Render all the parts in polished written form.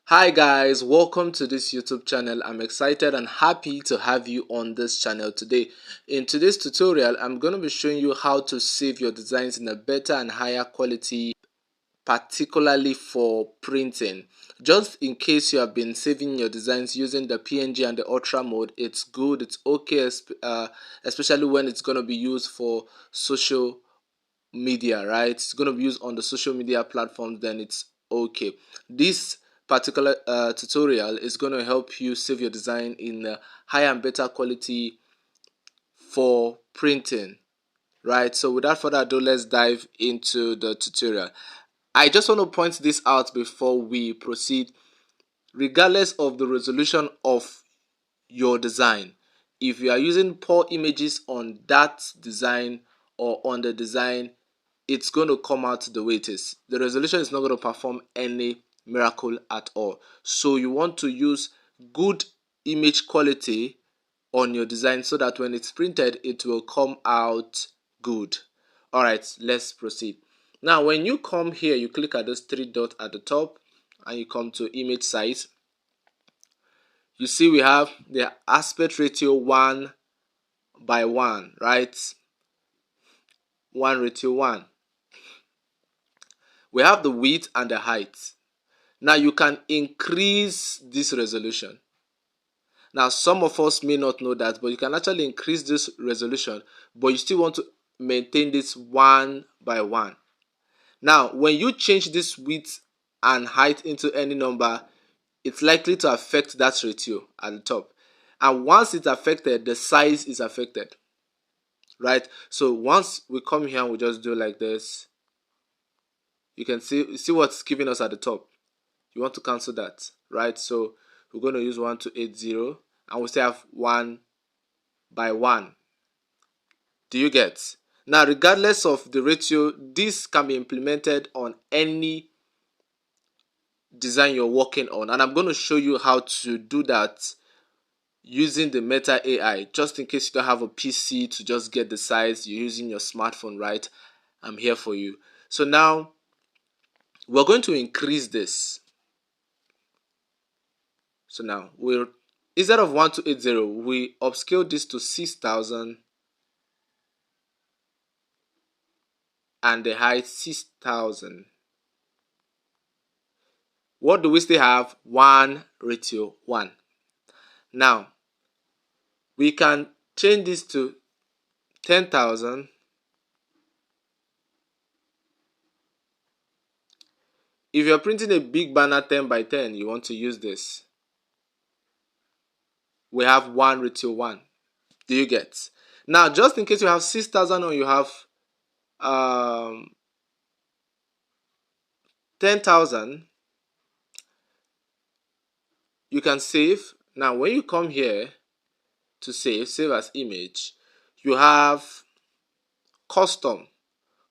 Hi guys, welcome to this YouTube channel. I'm excited and happy to have you on this channel today. In today's tutorial, I'm going to be showing you how to save your designs in a better and higher quality, particularly for printing. Just in case you have been saving your designs using the PNG and the Ultra mode, it's good, it's okay, especially when it's going to be used for social media, right? It's going to be used on the social media platforms, then it's okay. This particular tutorial is going to help you save your design in higher and better quality for printing, right? So without further ado, let's dive into the tutorial. I just want to point this out before we proceed. Regardless of the resolution of your design, if you are using poor images on that design or on the design, it's going to come out the way it is. The resolution is not going to perform any miracle at all. So you want to use good image quality on your design so that when it's printed, it will come out good. Alright, let's proceed. Now, when you come here, you click at this three dot at the top and you come to image size. You see we have the aspect ratio 1:1, right? 1:1. We have the width and the height. Now you can increase this resolution. Now some of us may not know that, but you can actually increase this resolution, but you still want to maintain this 1:1. Now when you change this width and height into any number, it's likely to affect that ratio at the top. And once it's affected, the size is affected, right? So once we come here and we just do like this, you can see what's giving us at the top. You want to cancel that, right? So we're going to use 1280 and we still have 1:1. Do you get? Now regardless of the ratio, this can be implemented on any design you're working on, and I'm going to show you how to do that using the Meta AI, just in case you don't have a PC to just get the size, you're using your smartphone, right? I'm here for you. So now we're going to increase this. So now we'll, instead of 1280, we upscale this to 6000 and the height 6000. What do we still have? 1:1. Now we can change this to 10,000. If you're printing a big banner 10x10, you want to use this. We have 1:1. Do you get? Now, just in case you have 6000 or you have 10,000, you can save. Now, when you come here to save as image, you have custom.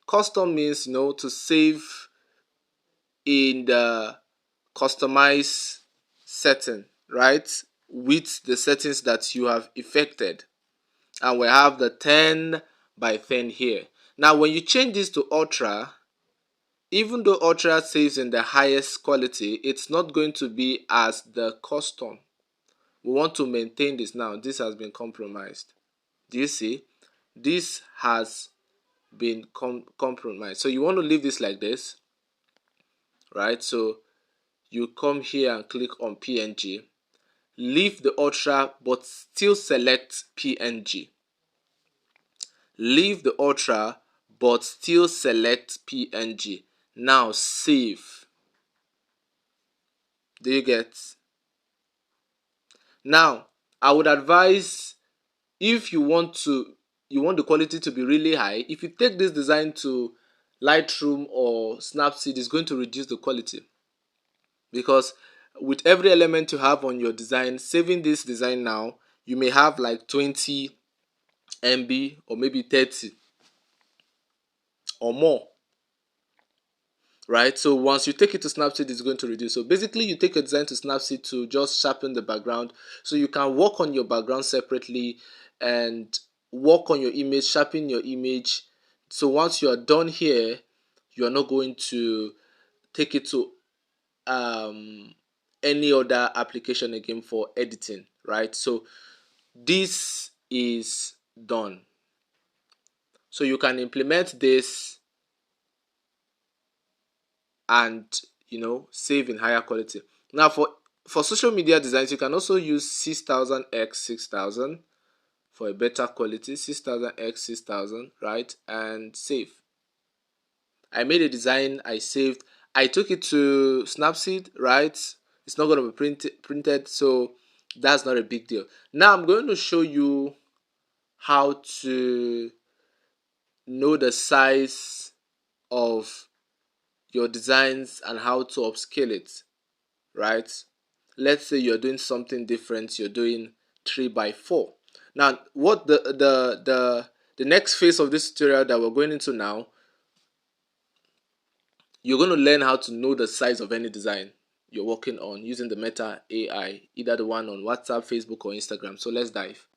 Custom means, to save in the customize setting, right? With the settings that you have effected. And we have the 10x10 here. Now, when you change this to ultra, even though ultra saves in the highest quality, it's not going to be as the custom. We want to maintain this. Now this has been compromised. Do you see? This has been compromised. So you want to leave this like this, right? So you come here and click on PNG, leave the ultra but still select PNG. Leave the ultra but still select PNG. Now save. Do you get? Now I would advise, if you want the quality to be really high, if you take this design to Lightroom or Snapseed, it's going to reduce the quality, because with every element you have on your design, saving this design now, you may have like 20 MB or maybe 30 or more, right? So once you take it to Snapseed, it's going to reduce. So basically you take your design to Snapseed to just sharpen the background, so you can work on your background separately and work on your image, sharpen your image. So once you are done here, you are not going to take it to any other application again for editing, right? So this is done. So you can implement this and save in higher quality. Now for social media designs, you can also use 6000 x 6000 for a better quality. 6000 x 6000, right? And save. I made a design, I saved, I took it to Snapseed, right? It's not going to be printed, so that's not a big deal. Now I'm going to show you how to know the size of your designs and how to upscale it, right? Let's say you're doing something different, you're doing 3 by 4. Now what the next phase of this tutorial that we're going into now, you're going to learn how to know the size of any design you're working on using the Meta AI, either the one on WhatsApp, Facebook, or Instagram. So let's dive.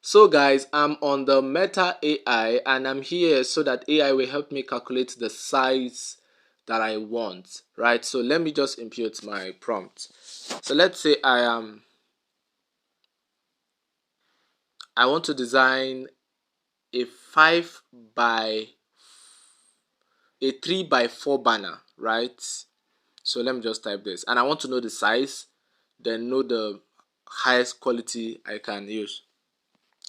So guys, I'm on the Meta AI and I'm here so that AI will help me calculate the size that I want, right? So let me just input my prompt. So let's say I want to design a 5 by a 3 by 4 banner, right? So let me just type this, and I want to know the size, then know the highest quality I can use.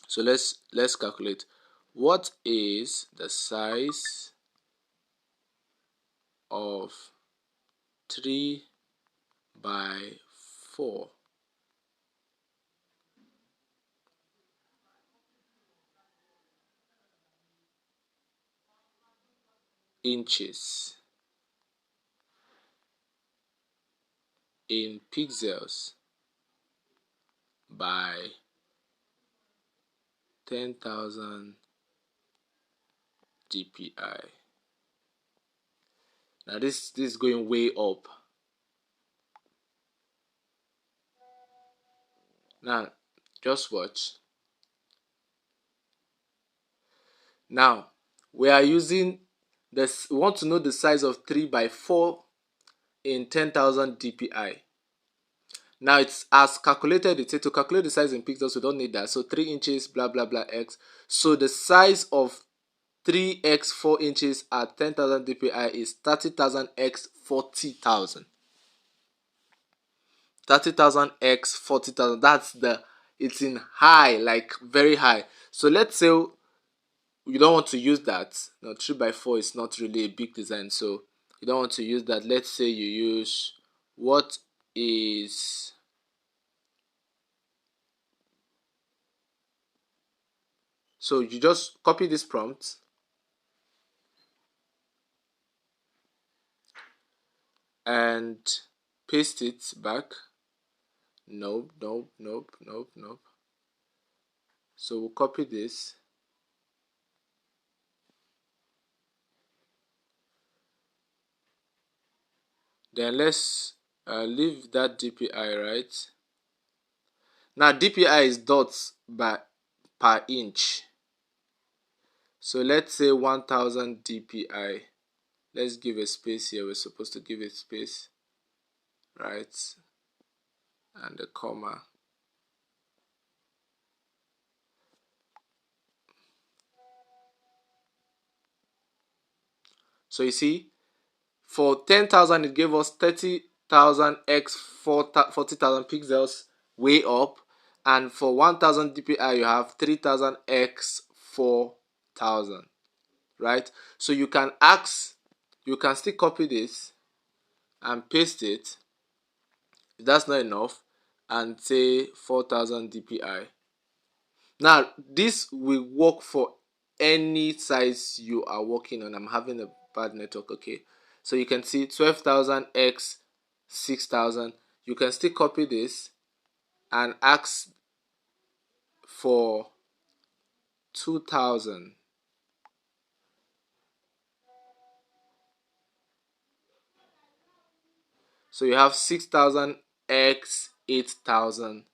So let's calculate. What is the size of 3 by 4 inches in pixels by 10,000 dpi? Now this is going way up. Now just watch. Now we are using this. We want to know the size of 3 by 4 in 10,000 dpi. Now it's as calculated. It said to calculate the size in pixels, we don't need that. So 3 inches, blah blah blah x. So the size of 3x 4 inches at 10,000 dpi is 30,000 x 40,000. 30,000 x 40,000. It's in high, like very high. So let's say you don't want to use that. Now 3 by 4 is not really a big design, so you don't want to use that. Let's say you use what is so you just copy this prompt and paste it back. Nope. So we'll copy this. Then let's leave that DPI, right? Now DPI is dots per inch. So let's say 1000 DPI. Let's give a space here. We're supposed to give it space, right? And a comma. So you see, for 10,000 it gave us 30,000 x 40,000 pixels way up, and for 1000 dpi you have 3000 x 4000, right? So you can still copy this and paste it if that's not enough and say 4000 dpi. Now this will work for any size you are working on. I'm having a bad network. Okay, so you can see 12,000 x 6000. You can still copy this and ask for 2000. So you have 6000 x 8000,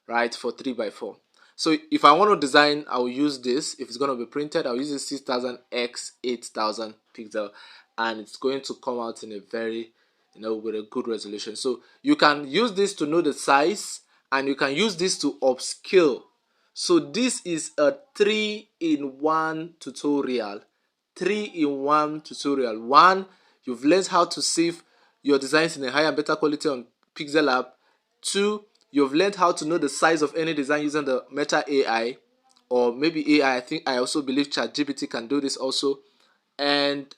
right, for 3 by 4. So if I want to design, I'll use this. If it's going to be printed, I'll use this 6000 x 8000 pixel, and it's going to come out in a very with a good resolution. So you can use this to know the size, and you can use this to upscale. So this is a 3-in-1 tutorial. 3-in-1 tutorial. One, you've learned how to save your designs in a higher and better quality on Pixellab. Two, you've learned how to know the size of any design using the Meta AI, or maybe AI. I also believe ChatGPT can do this also. And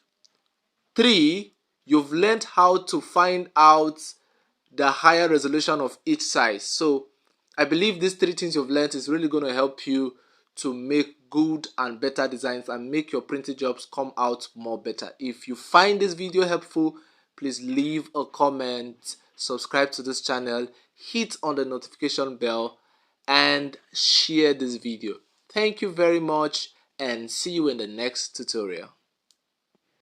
three, you've learned how to find out the higher resolution of each size. So I believe these three things you've learned is really going to help you to make good and better designs and make your printing jobs come out more better. If you find this video helpful, please leave a comment, subscribe to this channel, hit on the notification bell, and share this video. Thank you very much, and see you in the next tutorial.